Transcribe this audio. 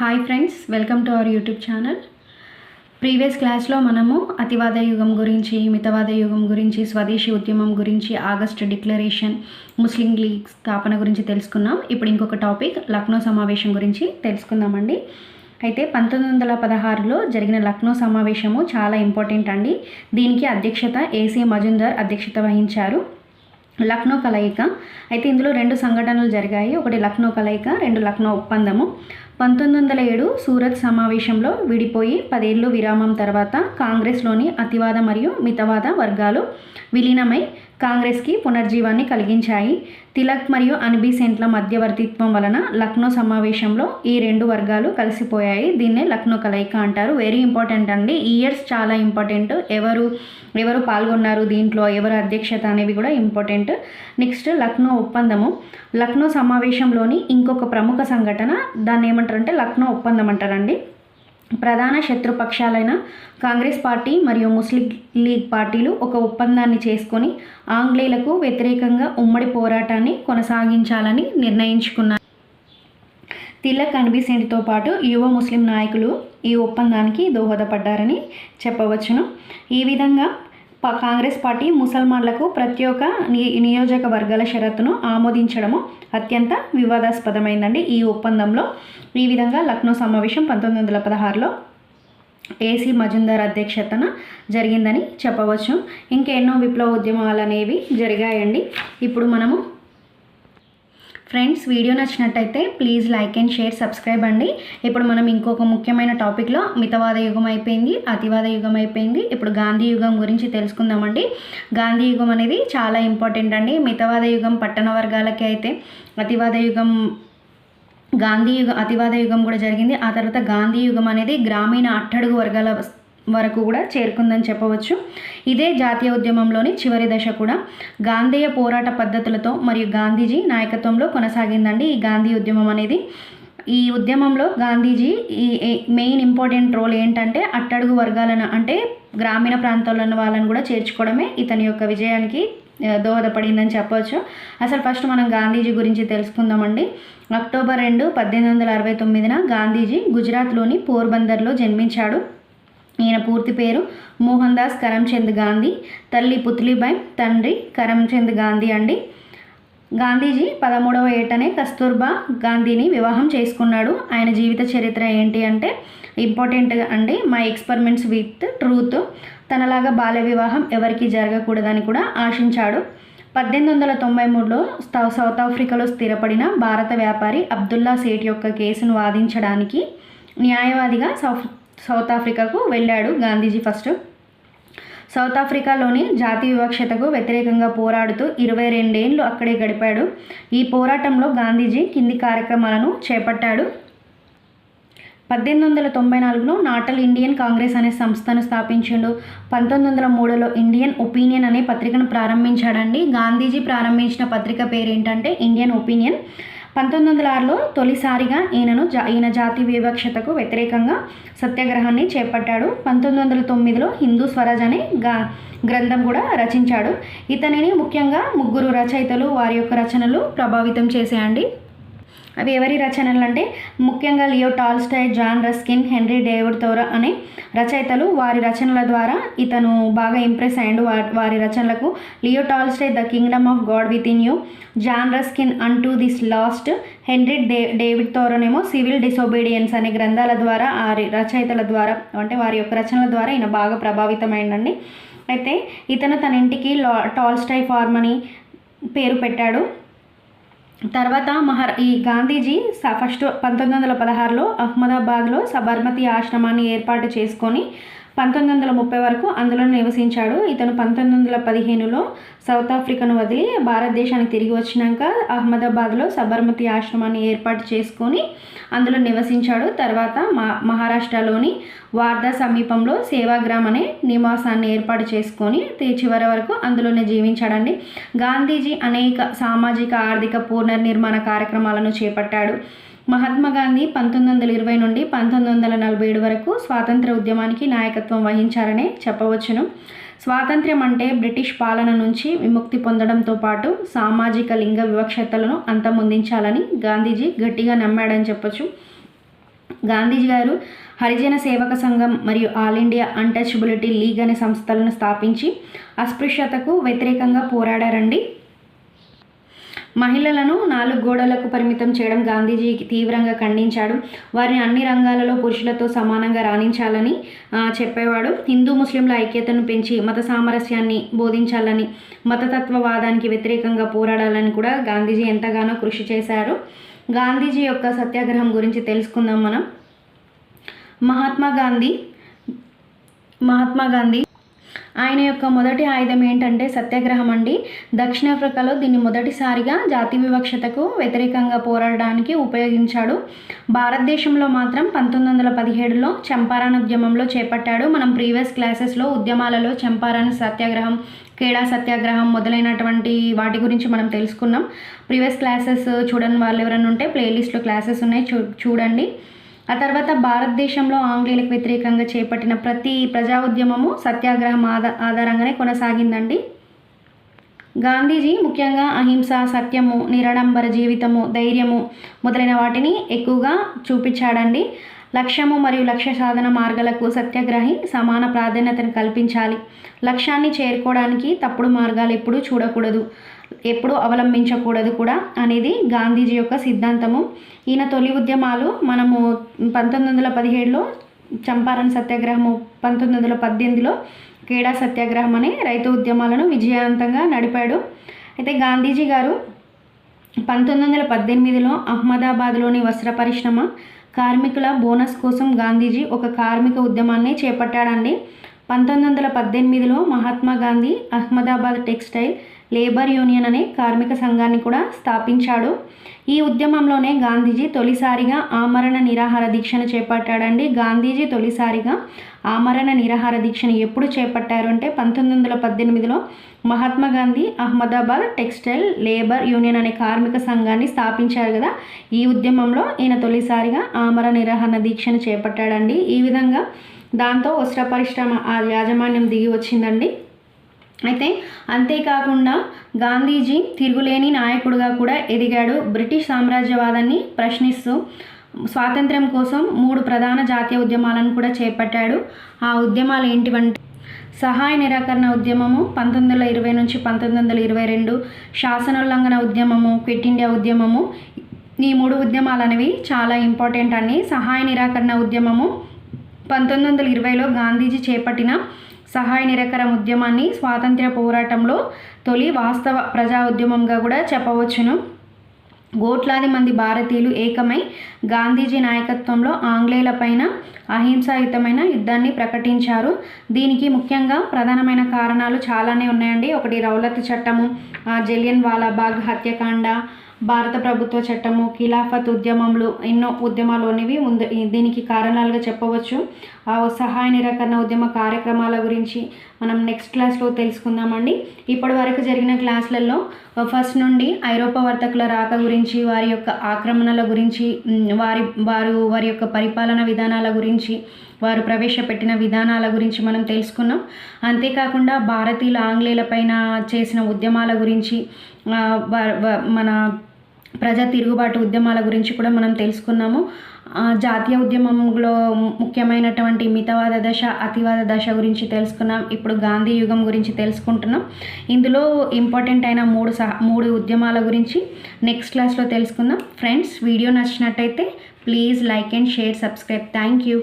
Hi friends, welcome to our YouTube channel. Previous క్లాస్లో మనము అతివాద యుగం గురించి, మితవాద యుగం గురించి, స్వదేశీ ఉద్యమం గురించి, ఆగస్ట్ డిక్లరేషన్, ముస్లిం లీగ్ స్థాపన గురించి తెలుసుకున్నాం. ఇప్పుడు ఇంకొక టాపిక్ లక్నో సమావేశం గురించి తెలుసుకుందామండి. అయితే 1916లో జరిగిన లక్నో సమావేశము చాలా ఇంపార్టెంట్ అండి. దీనికి అధ్యక్షత ఏసీ మజుందార్ అధ్యక్షత వహించారు. లక్నో కలయిక అయితే ఇందులో రెండు సంఘటనలు జరిగాయి. ఒకటి లక్నో కలయిక, రెండు లక్నో ఒప్పందము. 1907 సూరత్ సమావేశంలో విడిపోయి 10 ఏళ్ళు విరామం తర్వాత కాంగ్రెస్లోని అతివాద మరియు మితవాద వర్గాలు విలీనమై కాంగ్రెస్కి పునర్జీవాన్ని కలిగించాయి. తిలక్ మరియు అన్బీసెంట్ల మధ్యవర్తిత్వం వలన లక్నో సమావేశంలో ఈ రెండు వర్గాలు కలిసిపోయాయి. దీన్నే లక్నో కలయిక అంటారు. వెరీ ఇంపార్టెంట్ అండి. ఇయర్స్ చాలా ఇంపార్టెంట్. ఎవరు పాల్గొన్నారు దీంట్లో, ఎవరు అధ్యక్షత అనేవి కూడా ఇంపార్టెంట్. నెక్స్ట్ లక్నో ఒప్పందము. లక్నో సమావేశంలోని ఇంకొక ప్రముఖ సంఘటన, దాన్ని ఏమంటారంటే లక్నో ఒప్పందం అంటారండి. ప్రధాన శత్రుపక్షాలైన కాంగ్రెస్ పార్టీ మరియు ముస్లిం లీగ్ పార్టీలు ఒక ఒప్పందాన్ని చేసుకొని ఆంగ్లేయులకు వ్యతిరేకంగా ఉమ్మడి పోరాటాన్ని కొనసాగించాలని నిర్ణయించుకున్నారు. తిలక్, అన్బీసెంట్తో పాటు యువ ముస్లిం నాయకులు ఈ ఒప్పందానికి దోహదపడ్డారని చెప్పవచ్చును. ఈ విధంగా కాంగ్రెస్ పార్టీ ముసల్మాన్లకు ప్రత్యేక నియోజకవర్గాల షరతును ఆమోదించడము అత్యంత వివాదాస్పదమైందండి ఈ ఒప్పందంలో. ఈ విధంగా లక్నో సమావేశం 1916లో ఏసీ మజుందార్ అధ్యక్షతన జరిగిందని చెప్పవచ్చు. ఇంకెన్నో విప్లవ ఉద్యమాలు అనేవి జరిగాయండి. ఇప్పుడు మనము ఫ్రెండ్స్, వీడియో నచ్చినట్టయితే please like and share, subscribe అండి. ఇప్పుడు మనం ఇంకొక ముఖ్యమైన టాపిక్లో మితవాద యుగం అయిపోయింది, అతివాద యుగం అయిపోయింది. ఇప్పుడు గాంధీ యుగం గురించి తెలుసుకుందామండి. గాంధీ యుగం అనేది చాలా ఇంపార్టెంట్ అండి. మితవాద యుగం పట్టణ వర్గాలకి అయితే, అతివాద యుగం అతివాద యుగం కూడా జరిగింది. ఆ తర్వాత గాంధీ యుగం అనేది గ్రామీణ అట్టడుగు వర్గాల వరకు కూడా చేరుకుందని చెప్పవచ్చు. ఇదే జాతీయ ఉద్యమంలోని చివరి దశ కూడా గాంధేయ పోరాట పద్ధతులతో మరియు గాంధీజీ నాయకత్వంలో కొనసాగిందండి ఈ గాంధీ ఉద్యమం అనేది. ఈ ఉద్యమంలో గాంధీజీ మెయిన్ ఇంపార్టెంట్ రోల్ ఏంటంటే అట్టడుగు వర్గాలను, అంటే గ్రామీణ ప్రాంతాలను వాళ్ళని కూడా చేర్చుకోవడమే ఇతని యొక్క విజయానికి దోహదపడిందని చెప్పవచ్చు. అసలు ఫస్ట్ మనం గాంధీజీ గురించి తెలుసుకుందామండి. అక్టోబర్ 2, 1869 గాంధీజీ గుజరాత్లోని పోర్బందర్లో జన్మించాడు. ఈయన పూర్తి పేరు మోహన్ దాస్ కరమ్చంద్ గాంధీ. తల్లి పుత్లీబాయ్, తండ్రి కరమ్చంద్ గాంధీ అండి. గాంధీజీ 13వ ఏటనే కస్తూర్బా గాంధీని వివాహం చేసుకున్నాడు. ఆయన జీవిత చరిత్ర ఏంటి అంటే ఇంపార్టెంట్ అండి. My experiments with truth. తనలాగా బాల్య వివాహం ఎవరికి జరగకూడదని కూడా ఆశించాడు. 1893లో సౌత్ ఆఫ్రికాలో స్థిరపడిన భారత వ్యాపారి అబ్దుల్లా సేఠ్ యొక్క కేసును వాదించడానికి న్యాయవాదిగా సౌత్ ఆఫ్రికాకు వెళ్ళాడు గాంధీజీ. ఫస్ట్ సౌత్ ఆఫ్రికాలోని జాతి వివక్షతకు వ్యతిరేకంగా పోరాడుతూ 22 ఏళ్ళు అక్కడే గడిపాడు. ఈ పోరాటంలో గాంధీజీ కింది కార్యక్రమాలను చేపట్టాడు. 1894లో నాటల్ ఇండియన్ కాంగ్రెస్ అనే సంస్థను స్థాపించాడు. 1903లో ఇండియన్ ఒపీనియన్ అనే పత్రికను ప్రారంభించాడండి. గాంధీజీ ప్రారంభించిన పత్రిక పేరు ఏంటంటే ఇండియన్ ఒపీనియన్. 1906లో తొలిసారిగా ఈయన జాతి వివక్షతకు వ్యతిరేకంగా సత్యాగ్రహాన్ని చేపట్టాడు. 1909లో హిందూ స్వరాజ్ అనే గ్రంథం కూడా రచించాడు. ఇతనిని ముఖ్యంగా 3 రచయితలు వారి యొక్క రచనలు ప్రభావితం చేశాయండి. అవి ఎవరి రచనలు అంటే ముఖ్యంగా Leo Tolstoy, John Ruskin, Henry David Thoreau అనే రచయితలు. వారి రచనల ద్వారా ఇతను బాగా ఇంప్రెస్ అయ్యాడు. వారి రచనలకు Leo Tolstoy the kingdom of God within you, John Ruskin unto this last, Henry David థోరోనేమో సివిల్ డిసోబీడియన్స్ అనే గ్రంథాల ద్వారా, ఆ రచయితల ద్వారా, అంటే వారి యొక్క రచనల ద్వారా ఈయన బాగా ప్రభావితమైందండి. అయితే ఇతను తన ఇంటికి టాల్స్టాయ్ ఫార్మ్ అని పేరు పెట్టాడు. తర్వాత ఈ గాంధీజీ ఫస్ట్ 1916లో అహ్మదాబాద్లో సబర్మతి ఆశ్రమాన్ని ఏర్పాటు చేసుకొని 1930 వరకు అందులో నివసించాడు. ఇతను 1915లో సౌత్ ఆఫ్రికాను వదిలి భారతదేశానికి తిరిగి వచ్చినాక అహ్మదాబాద్లో సబర్మతి ఆశ్రమాన్ని ఏర్పాటు చేసుకొని అందులో నివసించాడు. తర్వాత మహారాష్ట్రలోని వార్దా సమీపంలో సేవాగ్రామ్ అనే నివాసాన్ని ఏర్పాటు చేసుకొని చివరి వరకు అందులోనే జీవించాడండి. గాంధీజీ అనేక సామాజిక, ఆర్థిక పునర్నిర్మాణ కార్యక్రమాలను చేపట్టాడు. మహాత్మా గాంధీ 1920 నుండి 1947 వరకు స్వాతంత్ర ఉద్యమానికి నాయకత్వం వహించారనే చెప్పవచ్చును. స్వాతంత్ర్యం అంటే బ్రిటిష్ పాలన నుంచి విముక్తి పొందడంతో పాటు సామాజిక లింగ వివక్షతలను అంతమొందించాలని గాంధీజీ గట్టిగా నమ్మాడని చెప్పొచ్చు. గాంధీజీ గారు హరిజన సేవక సంఘం మరియు ఆల్ ఇండియా అన్టచబిలిటీ లీగ్ అనే సంస్థలను స్థాపించి అస్పృశ్యతకు వ్యతిరేకంగా పోరాడారండి. మహిళలను 4 గోడలకు పరిమితం చేయడం గాంధీజీ తీవ్రంగా ఖండించాడు. వారిని అన్ని రంగాలలో పురుషులతో సమానంగా రాణించాలని చెప్పేవాడు. హిందూ ముస్లింల ఐక్యతను పెంచి మత సామరస్యాన్ని బోధించాలని, మతతత్వవాదానికి వ్యతిరేకంగా పోరాడాలని కూడా గాంధీజీ ఎంతగానో కృషి చేశారు. గాంధీజీ యొక్క సత్యాగ్రహం గురించి తెలుసుకుందాం మనం. మహాత్మా గాంధీ ఆయన యొక్క మొదటి ఆయుధం ఏంటంటే సత్యాగ్రహం అండి. దక్షిణాఫ్రికాలో దీన్ని మొదటిసారిగా జాతి వివక్షతకు వ్యతిరేకంగా పోరాడడానికి ఉపయోగించాడు. భారతదేశంలో మాత్రం 1917లో చంపారన్ ఉద్యమంలో చేపట్టాడు. మనం ప్రీవియస్ క్లాసెస్లో ఉద్యమాలలో చంపారన్ సత్యాగ్రహం, ఖేడా సత్యాగ్రహం మొదలైనటువంటి వాటి గురించి మనం తెలుసుకున్నాం. ప్రీవియస్ క్లాసెస్ చూడని వాళ్ళు ఎవరైనా ఉంటే ప్లేలిస్ట్లో క్లాసెస్ ఉన్నాయి, చూడండి. ఆ తర్వాత భారతదేశంలో ఆంగ్లేయులకు వ్యతిరేకంగా చేపట్టిన ప్రతి ప్రజా ఉద్యమము సత్యాగ్రహం ఆధారంగానే కొనసాగిందండి. గాంధీజీ ముఖ్యంగా అహింస, సత్యము, నిరాడంబర జీవితము, ధైర్యము మొదలైన వాటిని ఎక్కువగా చూపించాడండి. లక్ష్యము మరియు లక్ష్య సాధన మార్గాలకు సత్యాగ్రహి సమాన ప్రాధాన్యతను కల్పించాలి. లక్ష్యాన్ని చేరుకోవడానికి తప్పుడు మార్గాలు ఎప్పుడూ చూడకూడదు, ఎప్పుడూ అవలంబించకూడదు కూడా అనేది గాంధీజీ యొక్క సిద్ధాంతము. ఈయన తొలి ఉద్యమాలు మనము 1917లో చంపారన్ సత్యాగ్రహము, 1918లో ఖేడా సత్యాగ్రహం అనే రైతు ఉద్యమాలను విజయవంతంగా నడిపాడు. అయితే గాంధీజీ గారు 1918లో అహ్మదాబాద్లోని వస్త్ర పరిశ్రమ కార్మికుల బోనస్ కోసం గాంధీజీ ఒక కార్మిక ఉద్యమాన్ని చేపట్టాడండి. 1918లో Mahatma Gandhi Ahmedabad textile labour union అనే కార్మిక సంఘాన్ని కూడా స్థాపించాడు. ఈ ఉద్యమంలోనే గాంధీజీ తొలిసారిగా ఆమరణ నిరాహార దీక్షను చేపట్టాడండి. గాంధీజీ తొలిసారిగా ఆమరణ నిరాహార దీక్షను ఎప్పుడు చేపట్టారు అంటే 1918లో Mahatma Gandhi Ahmedabad textile labour union అనే కార్మిక సంఘాన్ని స్థాపించారు కదా. ఈ ఉద్యమంలో ఈయన తొలిసారిగా ఆమరణ నిరాహార దీక్షను చేపట్టాడండి. ఈ విధంగా దాంతో వస్త్ర పరిశ్రమ యాజమాన్యం దిగి వచ్చిందండి. అయితే అంతేకాకుండా గాంధీజీ తిరుగులేని నాయకుడిగా కూడా ఎదిగాడు. బ్రిటిష్ సామ్రాజ్యవాదాన్ని ప్రశ్నిస్తూ స్వాతంత్ర్యం కోసం 3 ప్రధాన జాతీయ ఉద్యమాలను కూడా చేపట్టాడు. ఆ ఉద్యమాలు ఏంటివంటే సహాయ నిరాకరణ ఉద్యమము 1920 నుంచి 1922, శాసనోల్లంఘన ఉద్యమము, క్విట్ ఇండియా ఉద్యమము. ఈ 3 ఉద్యమాలు అనేవి చాలా ఇంపార్టెంట్ అండి. సహాయ నిరాకరణ ఉద్యమము 1920లో గాంధీజీ చేపట్టిన సహాయ నిరాకరణ ఉద్యమాన్ని స్వాతంత్ర్య పోరాటంలో తొలి వాస్తవ ప్రజా ఉద్యమంగా కూడా చెప్పవచ్చును. కోట్లాది మంది భారతీయులు ఏకమై గాంధీజీ నాయకత్వంలో ఆంగ్లేయులపైన అహింసాయుతమైన యుద్ధాన్ని ప్రకటించారు. దీనికి ముఖ్యంగా ప్రధానమైన కారణాలు చాలానే ఉన్నాయండి. ఒకటి రౌలత్ చట్టము, జలియన్ వాలాబాగ్ హత్యాకాండ, భారత ప్రభుత్వ చట్టము, ఖిలాఫత్ ఉద్యమంలో ఎన్నో ఉద్యమాలు అనేవి దీనికి కారణాలుగా చెప్పవచ్చు. ఆ సహాయ నిరాకరణ ఉద్యమ కార్యక్రమాల గురించి మనం నెక్స్ట్ క్లాస్లో తెలుసుకుందామండి. ఇప్పటి వరకు జరిగిన క్లాసులలో ఫస్ట్ నుండి ఐరోపా వర్తకుల రాక గురించి, వారి యొక్క ఆక్రమణల గురించి, వారి యొక్క పరిపాలన విధానాల గురించి, వారు ప్రవేశపెట్టిన విధానాల గురించి మనం తెలుసుకున్నాం. అంతేకాకుండా భారతీయులు ఆంగ్లేయుల పైన చేసిన ఉద్యమాల గురించి, మన ప్రజా తిరుగుబాటు ఉద్యమాల గురించి కూడా మనం తెలుసుకున్నాము. జాతీయ ఉద్యమంలో ముఖ్యమైనటువంటి మితవాద దశ, అతివాద దశ గురించి తెలుసుకున్నాం. ఇప్పుడు గాంధీ యుగం గురించి తెలుసుకుంటున్నాం. ఇందులో ఇంపార్టెంట్ అయిన 3 ఉద్యమాల గురించి నెక్స్ట్ క్లాస్లో తెలుసుకుందాం. ఫ్రెండ్స్, వీడియో నచ్చినట్టయితే please like and share, subscribe. Thank you.